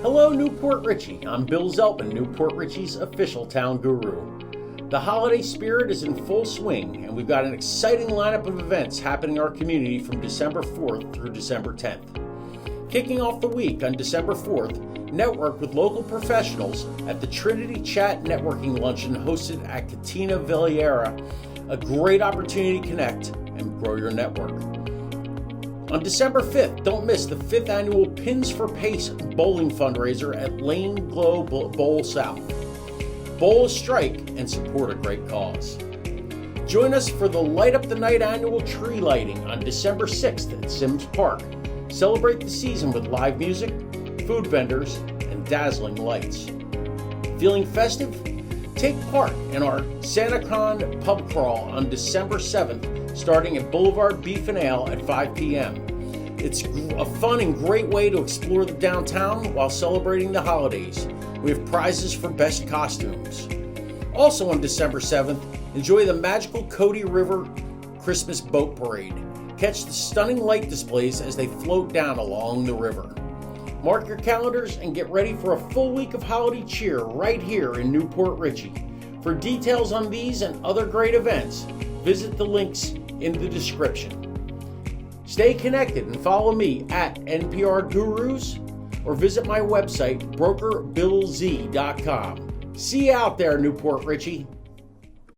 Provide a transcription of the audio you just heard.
Hello, New Port Richey. I'm Bill Zeltman, New Port Richey's official town guru. The holiday spirit is in full swing, and we've got an exciting lineup of events happening in our community from December 4th through December 10th. Kicking off the week on December 4th, network with local professionals at the Trinity Chat Networking Luncheon hosted at Cantina Viajero, a great opportunity to connect and grow your network. On December 5th, don't miss the 5th annual Pins for Pace Bowling FUNdraiser at Lane Glo Bowl South. Bowl a strike and support a great cause. Join us for the Light Up the Night annual tree lighting on December 6th at Sims Park. Celebrate the season with live music, food vendors, and dazzling lights. Feeling festive? Take part in our SantaCon pub crawl on December 7th, starting at Boulevard Beef and Ale at 5 p.m. It's a fun and great way to explore the downtown while celebrating the holidays. We have prizes for best costumes. Also on December 7th, enjoy the magical Cody River Christmas Boat Parade. Catch the stunning light displays as they float down along the river. Mark your calendars and get ready for a full week of holiday cheer right here in New Port Richey. For details on these and other great events, visit the links in the description. Stay connected and follow me at NPR Gurus or visit my website, brokerbillz.com. See you out there, New Port Richey.